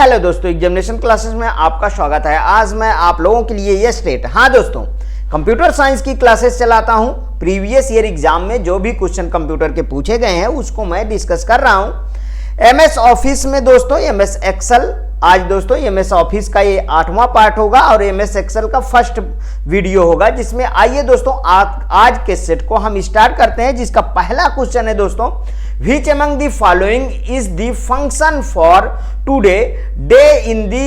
Hello दोस्तों, examination classes में आपका स्वागत है। आज मैं आप लोगों के लिए ये स्टेट, हाँ दोस्तों, कंप्यूटर साइंस की क्लासेस चलाता हूं। प्रीवियस ईयर एग्जाम में जो भी क्वेश्चन कंप्यूटर के पूछे गए हैं उसको मैं डिस्कस कर रहा हूं। एमएस ऑफिस में दोस्तों एमएस एक्सेल, आज दोस्तों एमएस ऑफिस का ये 8वां पार्ट होगा और एमएस एक्सेल का फर्स्ट वीडियो होगा, जिसमें आइए दोस्तों आज के सेट को हम स्टार्ट करते हैं, जिसका पहला क्वेश्चन है दोस्तों, which among the following is the function for today day in the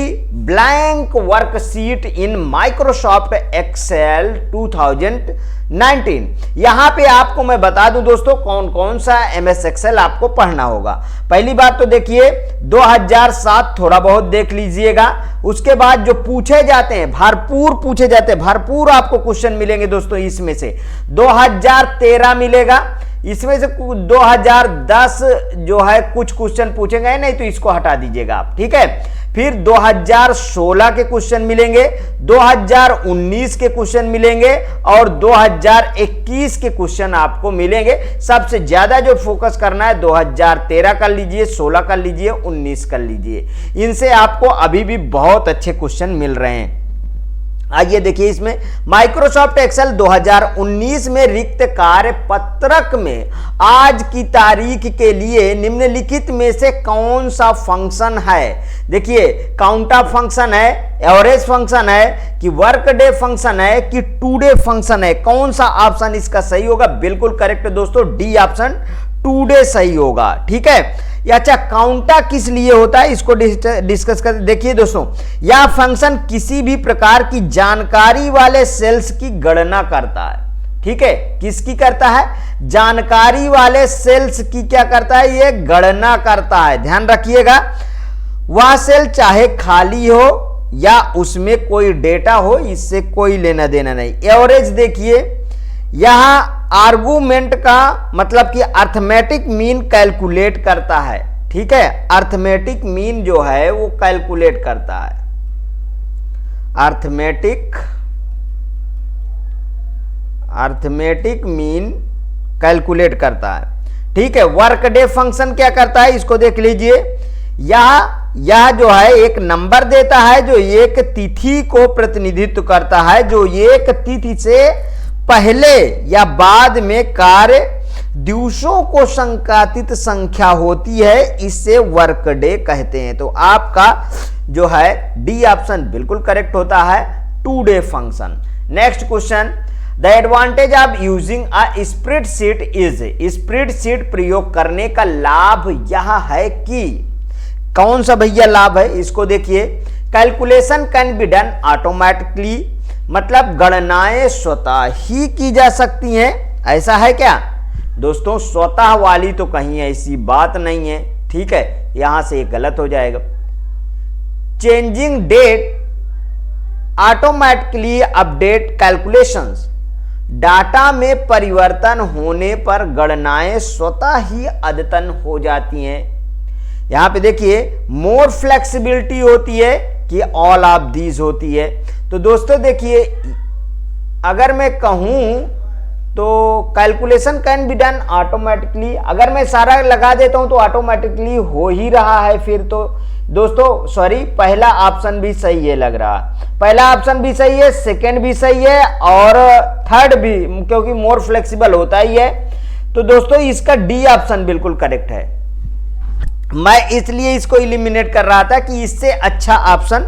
blank worksheet in Microsoft Excel 2019। यहां पे आपको मैं बता दूं दोस्तों कौन कौन सा MS Excel आपको पढ़ना होगा। पहली बात तो देखिए 2007 थोड़ा बहुत देख लीजिएगा। उसके बाद जो पूछे जाते हैं भरपूर पूछे जाते हैं, भरपूर आपको क्वेश्चन मिलेंगे दोस्तों। इसमें से 2013 मिलेगा, इसमें से 2010 जो है कुछ क्वेश्चन पूछे गए, नहीं तो इसको हटा दीजिएगा आप, ठीक है। फिर 2016 के क्वेश्चन मिलेंगे, 2019 के क्वेश्चन मिलेंगे और 2021 के क्वेश्चन आपको मिलेंगे। सबसे ज्यादा जो फोकस करना है 2013 कर लीजिए, 16 कर लीजिए, 19 कर लीजिए। इनसे आपको अभी भी बहुत अच्छे क्वेश्चन मिल रहे हैं। आइए देखिए, इसमें माइक्रोसॉफ्ट एक्सेल 2019 में रिक्त कार्य पत्रक में आज की तारीख के लिए निम्नलिखित में से कौन सा फंक्शन है। देखिए, काउंट फंक्शन है, एवरेज फंक्शन है कि वर्क डे फंक्शन है कि टू डे फंक्शन है। कौन सा ऑप्शन इसका सही होगा? बिल्कुल करेक्ट दोस्तों, डी ऑप्शन टू डे सही होगा, ठीक है। अच्छा, काउंटा किस लिए होता है इसको डिस्कस करते। देखिए दोस्तों, यह फंक्शन किसी भी प्रकार की जानकारी वाले सेल्स की गणना करता है, ठीक है। किसकी करता है? जानकारी वाले सेल्स की क्या करता है? ये गणना करता है। ध्यान रखिएगा, वह सेल चाहे खाली हो या उसमें कोई डेटा हो, इससे कोई लेना देना नहीं। एवरेज देखिए, यहां आर्गुमेंट का मतलब कि अर्थमेटिक मीन कैलकुलेट करता है, ठीक है। अर्थमेटिक मीन जो है वो कैलकुलेट करता है, अर्थमेटिक मीन कैलकुलेट करता है, ठीक है। वर्क डे फंक्शन क्या करता है इसको देख लीजिए। यह जो है एक नंबर देता है जो एक तिथि को प्रतिनिधित्व करता है, जो एक तिथि से पहले या बाद में कार्य दिवसों को संकातित संख्या होती है, इससे वर्क डे कहते हैं। तो आपका जो है डी ऑप्शन बिल्कुल करेक्ट होता है, today function. Next question, the advantage of using a spreadsheet is. Spreadsheet प्रयोग करने का लाभ यह है कि, कौन सा भैया लाभ है इसको देखिए। Calculation can be done automatically, मतलब गणनाएं स्वतः ही की जा सकती हैं। ऐसा है क्या दोस्तों? स्वतः वाली तो कहीं ऐसी बात नहीं है, ठीक है। यहां से एक गलत हो जाएगा। Changing date automatically update calculations, data में परिवर्तन होने पर गणनाएं स्वतः ही अद्यतन हो जाती हैं। यहां पे देखिए, मोर फ्लेक्सिबिलिटी होती है कि ऑल ऑफ दीज होती है। तो दोस्तों देखिए, अगर मैं कहूं तो calculation can be done automatically, अगर मैं सारा लगा देता हूं तो ऑटोमेटिकली हो ही रहा है। फिर तो दोस्तों सॉरी, पहला ऑप्शन भी सही है लग रहा। पहला ऑप्शन भी सही है, सेकंड भी सही है और थर्ड भी, क्योंकि मोर फ्लेक्सिबल होता ही है। तो दोस्तों इसका डी ऑप्शन बिल्कुल करेक्ट है। मैं इसलिए इसको इलिमिनेट कर रहा था कि इससे अच्छा ऑप्शन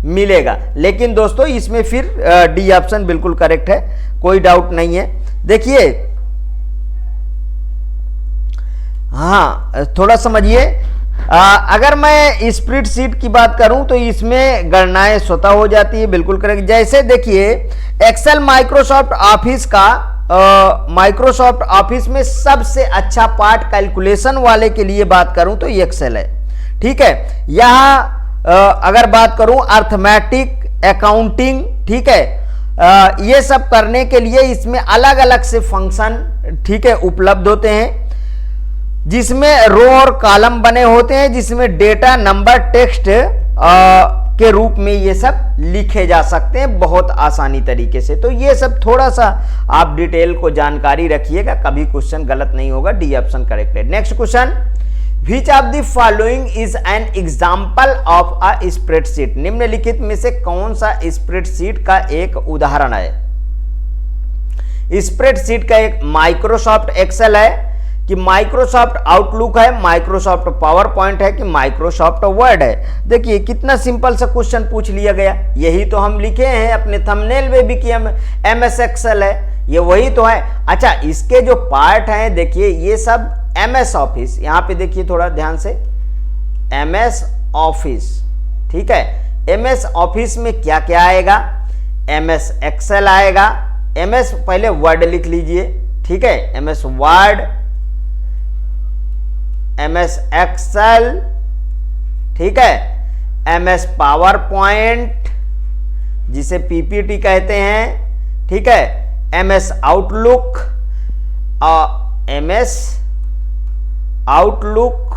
मिलेगा, लेकिन दोस्तों इसमें फिर डी ऑप्शन बिल्कुल करेक्ट है, कोई डाउट नहीं है। देखिए, हाँ थोड़ा समझिए, अगर मैं स्प्रेडशीट की बात करूं तो इसमें गणनाएं स्वतः हो जाती है, बिल्कुल करेक्ट। जैसे देखिए, एक्सेल माइक्रोसॉफ्ट ऑफिस का माइक्रोसॉफ्ट ऑफिस में सबसे अच्छा पार्ट कैलकुलेशन वाले के लिए बात करूं तो ये एक्सेल है, ठीक है। यहां अगर बात करूं अर्थमेटिक, अकाउंटिंग, ठीक है, ये सब करने के लिए इसमें अलग अलग से फंक्शन, ठीक है, उपलब्ध होते हैं, जिसमें रो और कॉलम बने होते हैं, जिसमें डेटा, नंबर, टेक्स्ट के रूप में ये सब लिखे जा सकते हैं बहुत आसानी तरीके से। तो ये सब थोड़ा सा आप डिटेल को जानकारी रखिएगा, कभी क्वेश्चन गलत नहीं होगा, डी ऑप्शन करेक्ट है। Next question, which of the following is an example of a spreadsheet, निम्नलिखित में से कौन सा स्प्रेडशीट का एक उदाहरण है। स्प्रेडशीट का एक माइक्रोसॉफ्ट एक्सेल है कि माइक्रोसॉफ्ट आउटलुक है, माइक्रोसॉफ्ट पावर पॉइंट है कि माइक्रोसॉफ्ट वर्ड है। देखिए कितना सिंपल सा क्वेश्चन पूछ लिया गया। यही तो हम लिखे हैं अपने थंबनेल में भी कि हम एमएस एक्सेल है, ये वही तो है। अच्छा, इसके जो पार्ट हैं देखिए ये सब एमएस ऑफिस, यहां पे देखिए थोड़ा ध्यान से, एमएस ऑफिस, ठीक है। एमएस ऑफिस में क्या क्या आएगा, एमएस एक्सेल आएगा, एमएस पहले वर्ड लिख लीजिए, ठीक है, एमएस वर्ड, एमएस एक्सेल, ठीक है, एमएस पावर पॉइंट जिसे पीपीटी कहते हैं, ठीक है, एमएस आउटलुक, एमएस आउटलुक,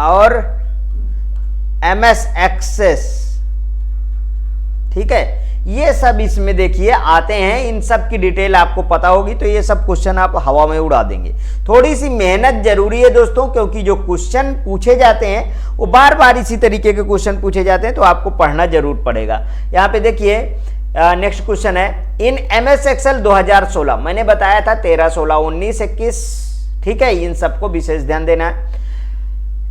और एमएस एक्सेस, ठीक है। ये सब इसमें देखिए आते हैं, इन सब की डिटेल आपको पता होगी तो ये सब क्वेश्चन आप हवा में उड़ा देंगे। थोड़ी सी मेहनत जरूरी है दोस्तों, क्योंकि जो क्वेश्चन पूछे जाते हैं वो बार बार इसी तरीके के क्वेश्चन पूछे जाते हैं, तो आपको पढ़ना जरूर पड़ेगा। यहाँ पे देखिए नेक्स्ट क्वेश्चन है, इन एमएस एक्सेल 2016, मैंने बताया था 13, 16, 19, 21, ठीक है, इन सबको विशेष ध्यान देना है।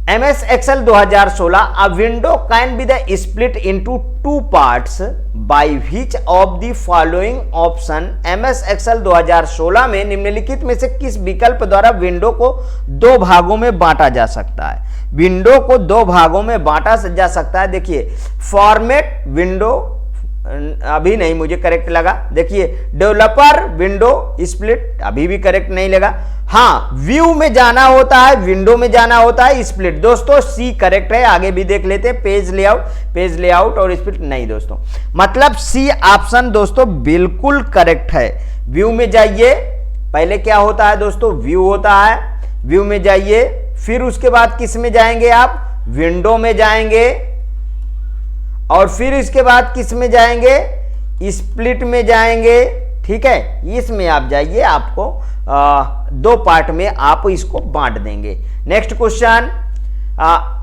MS Excel 2016, a window can be the split into two parts by which of the following option। MS Excel 2016 में निम्नलिखित में से किस विकल्प द्वारा विंडो को दो भागों में बांटा जा सकता है। विंडो को दो भागों में बांटा जा सकता है। देखिए फॉर्मेट विंडो, अभी नहीं मुझे करेक्ट लगा। देखिए डेवलपर विंडो स्प्लिट, अभी भी करेक्ट नहीं लगा। हाँ, व्यू में जाना होता है, विंडो में जाना होता है स्प्लिट। दोस्तों सी करेक्ट है, आगे भी देख लेते हैं। पेज लेआउट और स्प्लिट नहीं दोस्तों, मतलब सी ऑप्शन दोस्तों बिल्कुल करेक्ट है। व्यू में जाइए, पहले क्या होता है दोस्तों, व्यू होता है, व्यू में जाइए, फिर उसके बाद किस में जाएंगे आप, विंडो में जाएंगे, और फिर इसके बाद किस में जाएंगे, स्प्लिट में जाएंगे, ठीक है। इसमें आप जाइए, आपको दो पार्ट में आप इसको बांट देंगे। Next question,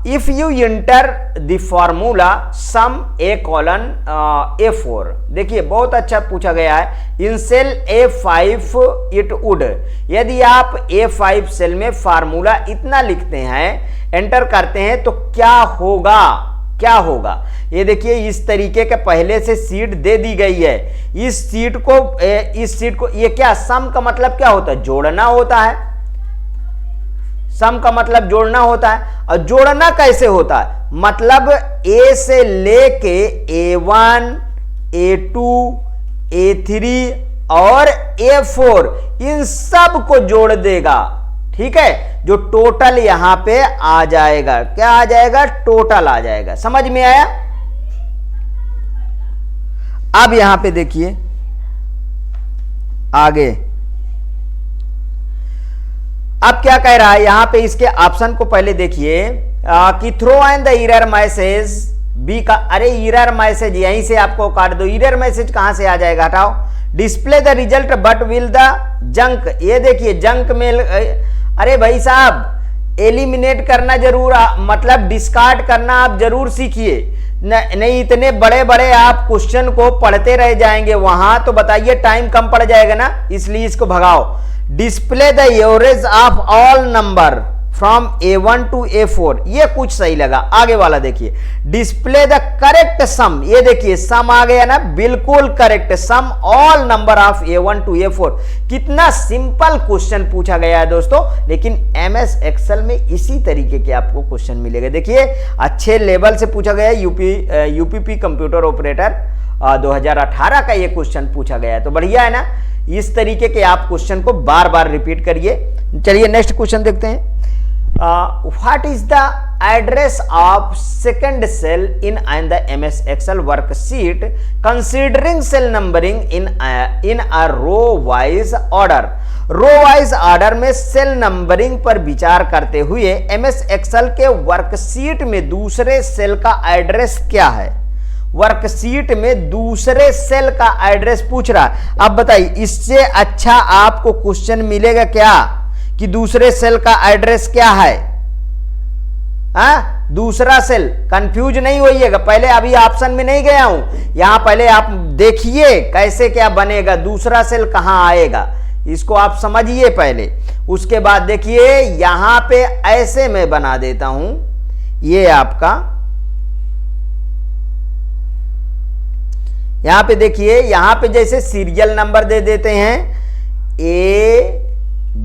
if you enter the formula some A:A4, देखिए बहुत अच्छा पूछा गया है। इन सेल A5 इट वुड, यदि आप A5 सेल में फार्मूला इतना लिखते हैं, एंटर करते हैं तो क्या होगा, क्या होगा। ये देखिए इस तरीके के पहले से सीट दे दी गई है। इस सीट को ये क्या, सम का मतलब क्या होता है, जोड़ना होता है। सम का मतलब जोड़ना होता है, और जोड़ना कैसे होता है, मतलब ए से लेके A1, A2, A3 और A4 इन सब को जोड़ देगा, ठीक है। जो टोटल यहां पे आ जाएगा, क्या आ जाएगा, टोटल आ जाएगा। समझ में आया। अब यहां पे देखिए आगे, अब क्या कह रहा है यहां पे, इसके ऑप्शन को पहले देखिए कि throw an the error message B का, अरे एरर मैसेज यहीं से आपको काट दो। एरर मैसेज कहां से आ जाएगा, हटाओ। Display the result but will the junk, ये देखिए जंक मेल, अरे भाई साहब एलिमिनेट करना जरूर, मतलब डिस्कार्ड करना आप जरूर सीखिए, नहीं इतने बड़े बड़े आप क्वेश्चन को पढ़ते रह जाएंगे, वहां तो बताइए टाइम कम पड़ जाएगा ना, इसलिए इसको भगाओ। Display the average of all number from A1 to A4, ये कुछ सही लगा। आगे वाला देखिए, डिस्प्ले द करेक्ट सम, ये देखिए सम आ गया ना, बिल्कुल correct, sum all number of A1 to A4। कितना सिंपल क्वेश्चन पूछा गया है दोस्तों, लेकिन MS एक्सेल में इसी तरीके के आपको क्वेश्चन मिलेगा। देखिए अच्छे लेवल से पूछा गया, यूपीपी कंप्यूटर ऑपरेटर 2018 का ये क्वेश्चन पूछा गया है, तो बढ़िया है ना। इस तरीके के आप क्वेश्चन को बार बार रिपीट करिए। चलिए नेक्स्ट क्वेश्चन देखते हैं। What is the address of second cell in the MS Excel worksheet considering cell numbering in a row wise order? Row wise order में सेल नंबरिंग पर विचार करते हुए MS Excel के वर्कशीट में दूसरे सेल का एड्रेस क्या है, वर्कशीट में दूसरे सेल का एड्रेस पूछ रहा है। अब बताइए इससे अच्छा आपको क्वेश्चन मिलेगा क्या कि दूसरे सेल का एड्रेस क्या है? दूसरा सेल, कंफ्यूज नहीं होइएगा। पहले अभी ऑप्शन में नहीं गया हूं, यहां पहले आप देखिए कैसे क्या बनेगा, दूसरा सेल कहां आएगा, इसको आप समझिए पहले। उसके बाद देखिए यहां पे ऐसे मैं बना देता हूं, ये आपका यहां पे देखिए, यहां पे जैसे सीरियल नंबर दे देते हैं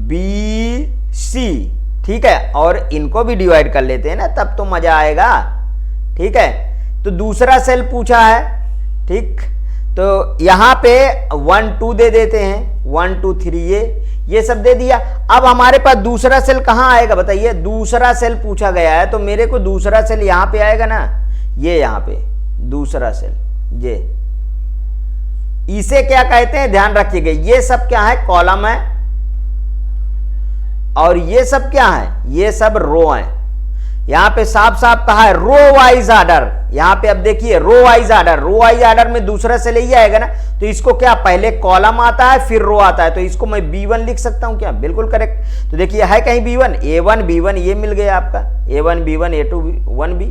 ABC, ठीक है, और इनको भी डिवाइड कर लेते हैं ना, तब तो मजा आएगा। ठीक है, तो दूसरा सेल पूछा है, ठीक, तो यहां पे 1 2 दे देते हैं, 1 2 3 ये सब दे दिया। अब हमारे पास दूसरा सेल कहां आएगा बताइए? दूसरा सेल पूछा गया है तो मेरे को दूसरा सेल यहां पे आएगा ना, ये यहां पे दूसरा सेल, ये इसे क्या कहते हैं ध्यान रखिएगा। ये सब क्या है? कॉलम है, और ये सब क्या है? ये सब रो है। यहां पे साफ साफ कहा है रो वाइज ऑर्डर। यहां पे अब देखिए row wise order, row wise order में दूसरा से ले आएगा ना, तो इसको क्या पहले कॉलम आता है फिर रो आता है, तो इसको मैं B1 लिख सकता हूं क्या? बिल्कुल करेक्ट। तो देखिए है कहीं B1, A1 B1 ये मिल गया आपका, A1 B1 A2 1B।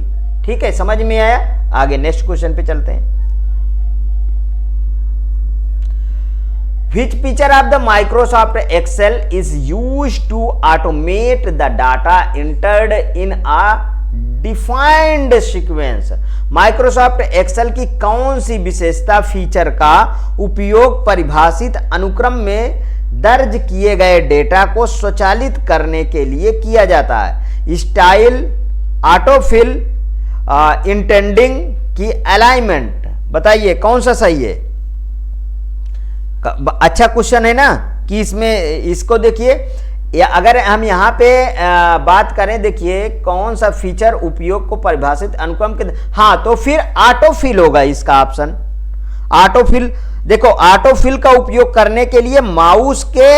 ठीक है, समझ में आया? आगे नेक्स्ट क्वेश्चन पे चलते हैं। Which feature of the Microsoft Excel is used to automate the data entered in a defined sequence? Microsoft Excel की कौन सी विशेषता फीचर का उपयोग परिभाषित अनुक्रम में दर्ज किए गए डेटा को स्वचालित करने के लिए किया जाता है? स्टाइल, ऑटोफिल, इंटेंडिंग की अलाइनमेंट, बताइए कौन सा सही है? अच्छा क्वेश्चन है ना कि इसमें इसको देखिए, या अगर हम यहाँ पे बात करें, देखिए कौन सा फीचर उपयोग को परिभाषित अनुक्रम के, हाँ तो फिर ऑटोफिल होगा इसका ऑप्शन। ऑटोफिल, देखो ऑटोफिल का उपयोग करने के लिए माउस के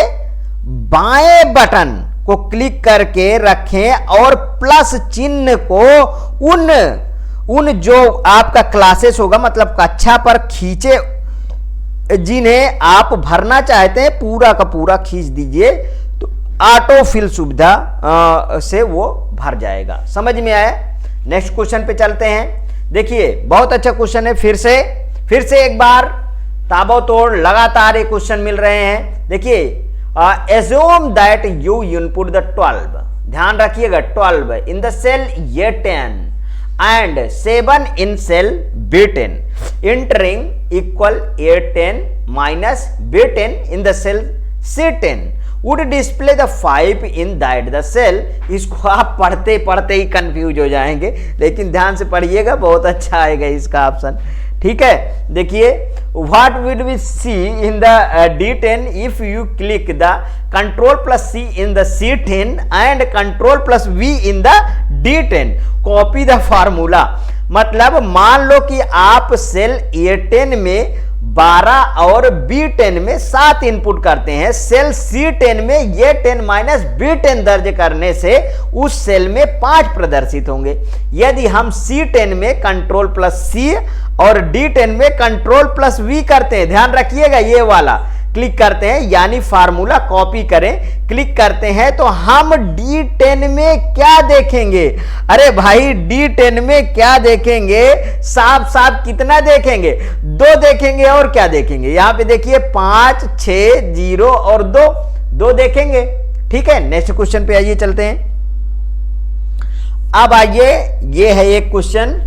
बाएं बटन को क्लिक करके रखें और प्लस चिन्ह को उन जो आपका क्लासेस होगा मतलब कक्षा पर खींचे, जिन्हें आप भरना चाहते हैं पूरा का पूरा खींच दीजिए, तो ऑटोफिल सुविधा से वो भर जाएगा। समझ में आया? नेक्स्ट क्वेश्चन पे चलते हैं। देखिए बहुत अच्छा क्वेश्चन है, फिर से एक बार ताबड़तोड़ लगातार ये क्वेश्चन मिल रहे हैं। देखिए assume that you input the 12, ध्यान रखिएगा 12 in the cell A10 and 7 in cell B10, entering equal A10 minus B10 in the cell C10 would display the 5 in that the cell। इसको आप पढ़ते पढ़ते ही कंफ्यूज हो जाएंगे, लेकिन ध्यान से पढ़िएगा, बहुत अच्छा आएगा इसका ऑप्शन। ठीक है, देखिए what would we see in the D10 if you click the control plus C in the C10 and control plus V in the D10, copy the formula। मतलब मान लो कि आप सेल A10 में 12 और B10 में 7 इनपुट करते हैं, cell C10 में A10 माइनस B10 दर्ज करने से उस सेल में 5 प्रदर्शित होंगे। यदि हम C10 में कंट्रोल प्लस C और D10 में कंट्रोल प्लस V करते हैं, ध्यान रखिएगा ये वाला क्लिक करते हैं, यानी फार्मूला कॉपी करें, क्लिक करते हैं तो हम D10 में क्या देखेंगे? अरे भाई D10 में क्या देखेंगे? साफ साफ कितना देखेंगे? 2 देखेंगे, और क्या देखेंगे? यहां पे देखिए 5 6 0 और 2 देखेंगे। ठीक है, नेक्स्ट क्वेश्चन पे आइए चलते हैं। अब आइए, ये है एक question,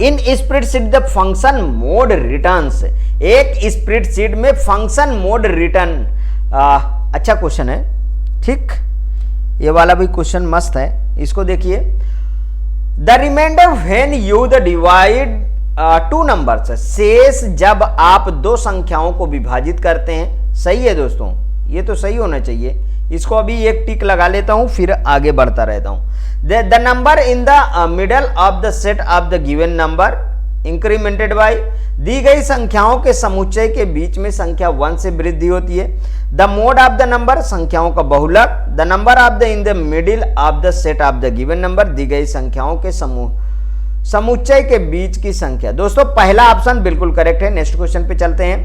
in spreadsheet the function mode returns. एक स्प्रेडशीट में फंक्शन मोड रिटर्न, अच्छा क्वेश्चन है। ठीक, ये वाला भी क्वेश्चन मस्त है, इसको देखिए। The remainder when you the divide 2 numbers, शेष जब आप 2 संख्याओं को विभाजित करते हैं। सही है दोस्तों, ये तो सही होना चाहिए। इसको अभी एक टिक लगा लेता हूं, फिर आगे बढ़ता रहता हूं। The number in the middle of the set of the given number incremented by, दी गई संख्याओं के समुच्चय के बीच में संख्या 1 से वृद्धि होती है। The mode of the number, संख्याओं का बहुलक। The number of the in the middle of the set of the given number, दी गई संख्याओं के समुच्चय के बीच की संख्या। दोस्तों पहला ऑप्शन बिल्कुल करेक्ट है। नेक्स्ट क्वेश्चन पे चलते हैं।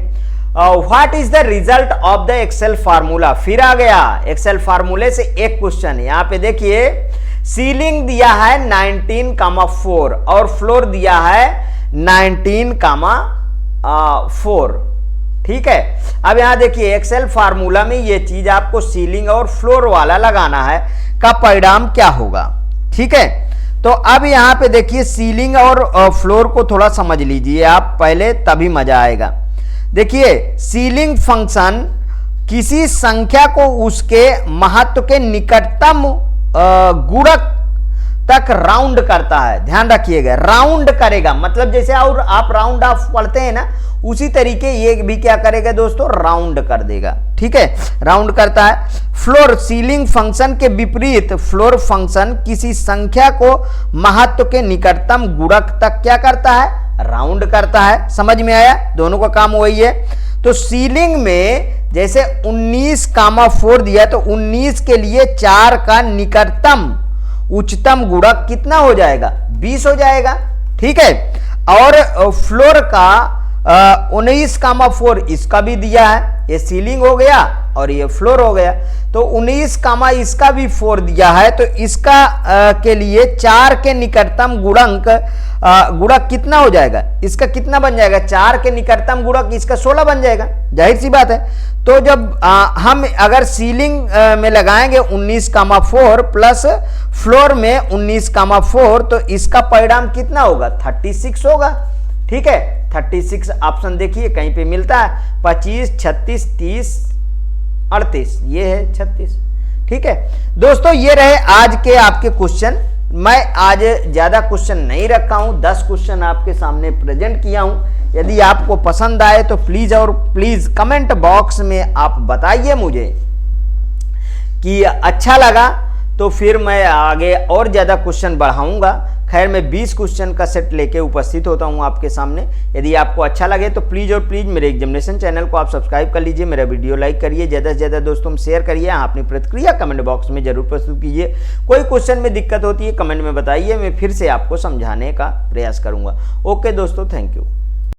What is the result of the Excel formula. फिर आ गया एक्सेल फार्मूले से एक क्वेश्चन। यहां पे देखिए सीलिंग दिया है 19,4 और फ्लोर दिया है 19,4। ठीक है, अब यहां देखिए एक्सेल फार्मूला में ये चीज आपको सीलिंग और फ्लोर वाला लगाना है, का परिणाम क्या होगा। ठीक है, तो अब यहां पे देखिए सीलिंग और फ्लोर को थोड़ा समझ लीजिए आप पहले, तभी मजा आएगा। देखिए सीलिंग फंक्शन किसी संख्या को उसके महत्व के निकटतम गुणक तक राउंड करता है। ध्यान रखिएगा, राउंड करेगा, मतलब जैसे और आप राउंड ऑफ पढ़ते हैं ना, उसी तरीके ये भी क्या करेगा दोस्तों, राउंड कर देगा। ठीक है, राउंड करता है। फ्लोर सीलिंग फंक्शन के विपरीत फ्लोर फंक्शन किसी संख्या को महत्व के निकटतम गुणक तक क्या करता है, राउंड करता है। समझ में आया, दोनों का काम वही है। तो सीलिंग में जैसे 19,4 दिया तो 19 के लिए 4 का निकटतम उच्चतम गुणक कितना हो जाएगा, 20 हो जाएगा। ठीक है, और फ्लोर का 19,4 इसका भी दिया है, ये सीलिंग हो गया और ये फ्लोर हो गया। तो 19 इसका भी 4 दिया है, तो इसका के लिए 4 के निकटतम गुणक कितना हो जाएगा, इसका कितना बन जाएगा, 4 के निकटतम गुणक इसका 16 बन जाएगा। जाहिर सी बात है। तो जब हम अगर सीलिंग में लगाएंगे 19,4 प्लस फ्लोर में 19,4 तो इसका परिणाम कितना होगा, 36 होगा। ठीक है, 36 ऑप्शन देखिए कहीं पे मिलता है, 25, 36, 30, 38, ये है 36। ठीक है दोस्तों, ये रहे आज के आपके क्वेश्चन। मैं आज ज्यादा क्वेश्चन नहीं रखा हूं, 10 क्वेश्चन आपके सामने प्रेजेंट किया हूं। यदि आपको पसंद आए तो प्लीज कमेंट बॉक्स में आप बताइए मुझे कि अच्छा लगा, तो फिर मैं आगे और ज्यादा क्वेश्चन बढ़ाऊंगा। खैर मैं 20 क्वेश्चन का सेट लेके उपस्थित होता हूं आपके सामने। यदि आपको अच्छा लगे तो प्लीज और प्लीज मेरे एग्जामिनेशन चैनल को आप सब्सक्राइब कर लीजिए, मेरा वीडियो लाइक करिए, ज़्यादा से ज़्यादा दोस्तों में शेयर करिए, अपनी प्रतिक्रिया कमेंट बॉक्स में जरूर प्रस्तुत कीजिए। कोई क्वेश्चन में दिक्कत होती है कमेंट में बताइए, मैं फिर से आपको समझाने का प्रयास करूंगा। ओके दोस्तों, थैंक यू।